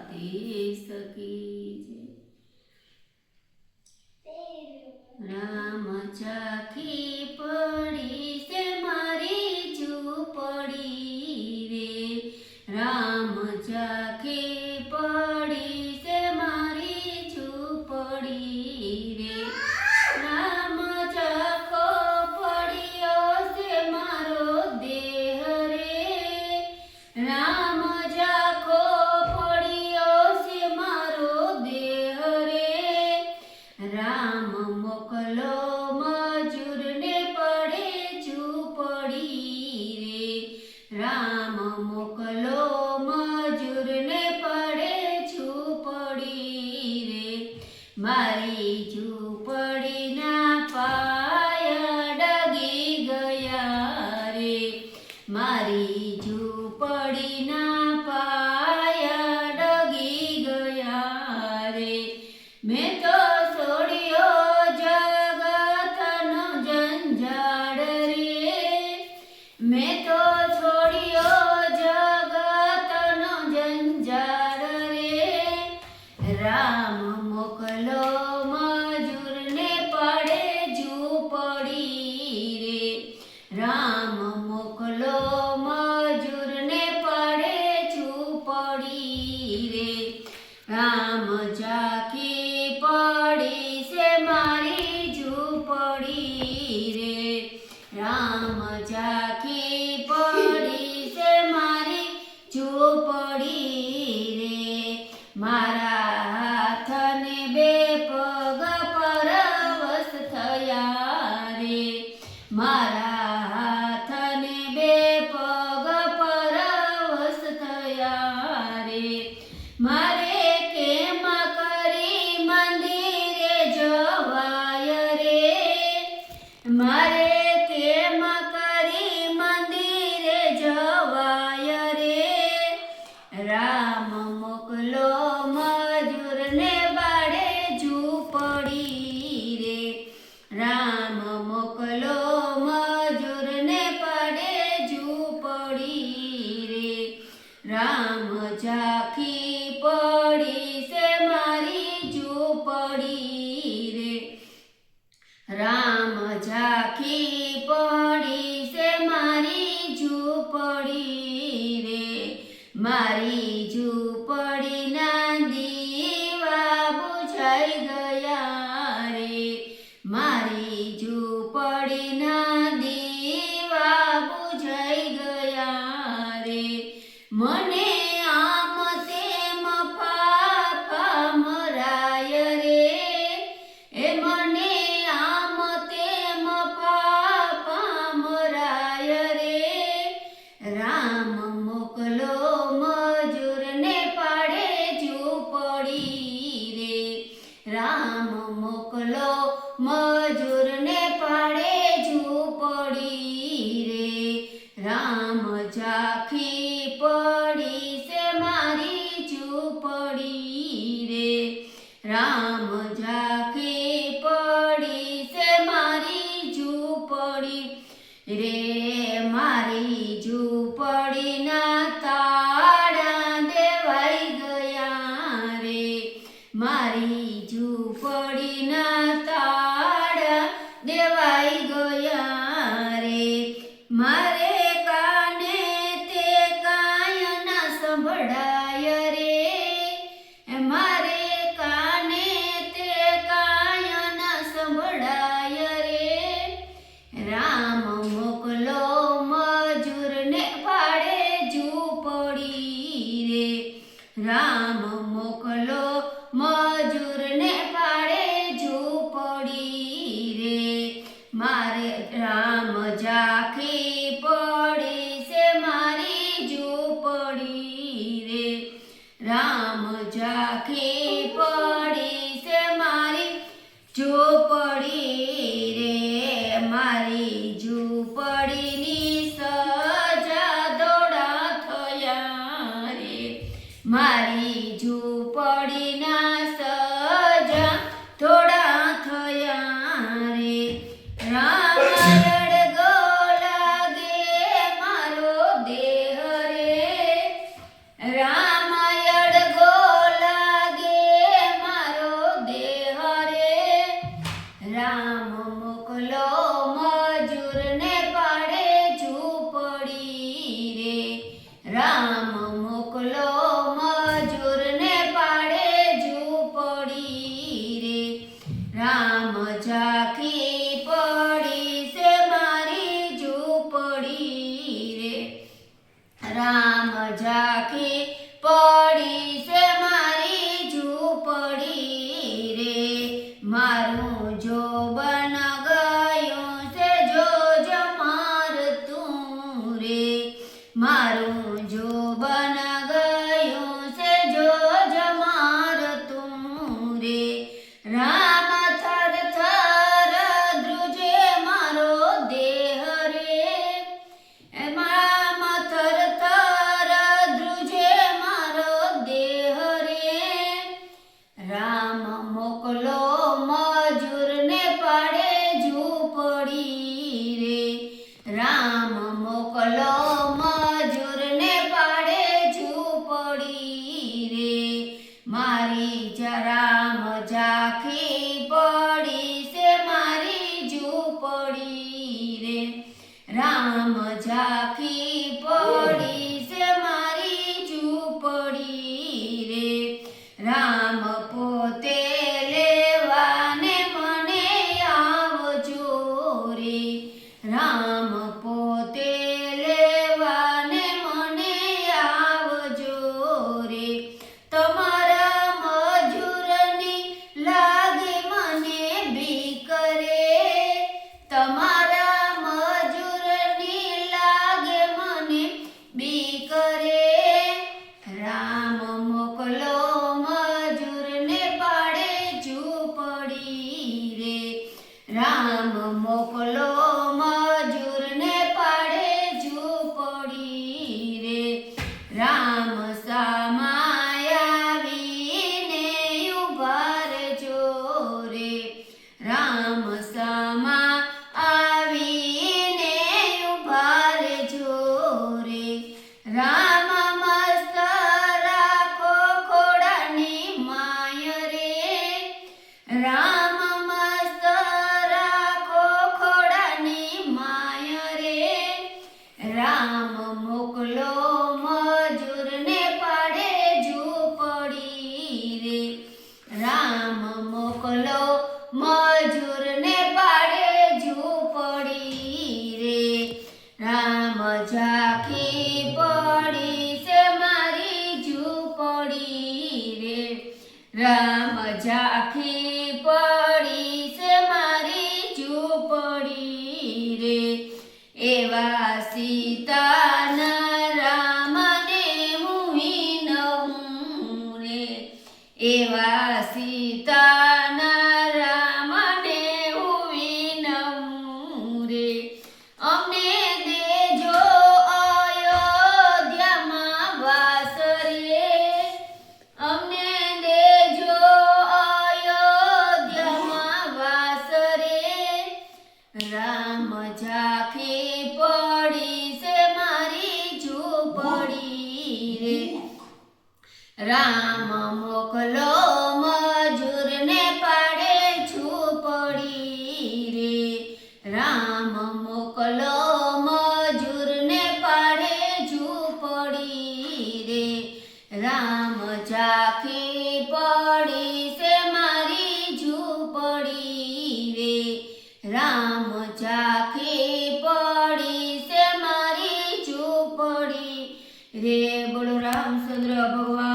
તે સકી રામ ચાખી પડી છે મારી ઝૂંપડી રે રામ ચાખી પડી છે મારી ઝૂંપડી રે રામ ચાખો પડ્યો છે મારો દેહ રે રામ ચાખો પડ્યો છે મારો દેહ રે રામ મોકલો મજૂરને પડે ઝૂંપડી રે રામ મોકલો મજૂરને પડે ઝૂંપડી રે મારી ઝૂંપડીના પાયા ડગી ગયા રે મારી ઝૂંપડીના પાયા ડગી ગયા રે મેં તો છોડ્યો જગતનો જંજાળ રે મેં તો છોડ્યો જગતનો જંજાળ રે રામ મોકલો મજૂરને પડે ઝૂંપડી રે રામ મોકલો મજૂરને પડે ઝૂંપડી રે રામ ચાખી પડી છે મારી ઝૂંપડી રે રામ ચાખી પડી છે મારી ઝૂંપડી રે મારા હાથને બે પગ પરવશ થયા રે મારા હાથને બે પગ પરવશ થયા રે મારે કેમ કરી મંદિરે જવાય રે મારે કેમ કરી મંદિરે જવાય રે રામ મોકલો મજૂરને બાળે ઝૂંપડી રે રામ મોકલો મજૂરને પાડે ઝૂંપડી રે રામ ચાખી પડી છે મારી ઝૂંપડી રે રામ ચાખી પડી છે મારી ઝૂંપડી રે મારી ઝૂંપડીના દીવા બુઝાઈ ગયા રે મારી ઝૂંપડીના દીવા બુઝાઈ ગયા રે મને આમ તેમ ફાફા મરાય રે એ મને આમ તેમ ફાફા મરાય રે રામ મોકલો મજૂરને પાડે ઝૂંપડી રે રામ મોકલો મજૂરને પાડે ઝૂંપડી રે રામ ચાખી પડી છે મારી ઝૂંપડી રે રામ ચાખી પડી છે મારી ઝૂંપડી રે મારી ઝૂંપડીના તાળા દેવાઈ ગયા રે મારી ઝૂંપડીના તાળા દેવાઈ ગયા રે મારે કાને તે કાંઈ ના સંભળાય રે મારે કાને તે કાંઈ ના સંભળાય રે રામ મોકલો મજૂરને પાડે ઝૂંપડી રે રામ મોકલો મજૂરને પાડે ઝૂંપડી રે મારે રામ ચાખી પડી છે મારી ઝૂંપડી રે રામ ચાખી પડી છે મારી ઝૂંપડી રે મારી ઝૂંપડીની સજા દોડા થયા રે મારી ઝૂંપડીના સજા થોડા થયા રે રામ અડગો લાગે મારો દેહ રે રામ અડગો તમારા મજૂરની લાગે મને બીક રે, તમારા મજૂરની લાગે મને બીક રે, રામ મોકલો મજૂરને પાડે ઝૂંપડી રે, રામ મોકલો મજૂરને પાડે ઝૂંપડી રે, રામ સામા આવીને ઊભા રહેજો રે, રામ સામા આવીને ઊભા રહેજો રે, રામ મસ્ત રાખો ખોડાની માય રે, રામ મસ્ત રાખો ખોડાની માય રે, રામ મોકલો મજૂરને પાડે ઝૂંપડી રે, રામ મોકલો મજૂરને પાડે ઝૂંપડી રે, રામ ઝાંખી પડી છે મારી ઝૂંપડી રે, રામ ઝાંખી પડી છે મારી ઝૂંપડી રે, એવા સીતાના રામને હું વિનવું રે, એવા સીતાના રામને હું વિનવું રે, અમને દેજો અયોધ્યામાં વાસ રે, અમને દેજો અયોધ્યામાં વાસ રે, રામ ઝાંખી પડી છે મારી ઝૂંપડી રે, રામ મોકલો મજૂરને પાડે ઝૂંપડી રે, રામ મોકલો મજૂરને પાડે ઝૂંપડી રે, રામ ઝાંખી પડી છે મારી ઝૂંપડી રે, રામ ઝાંખી પડી છે મારી ઝૂંપડી રે, બોલો રામચંદ્ર ભગવાન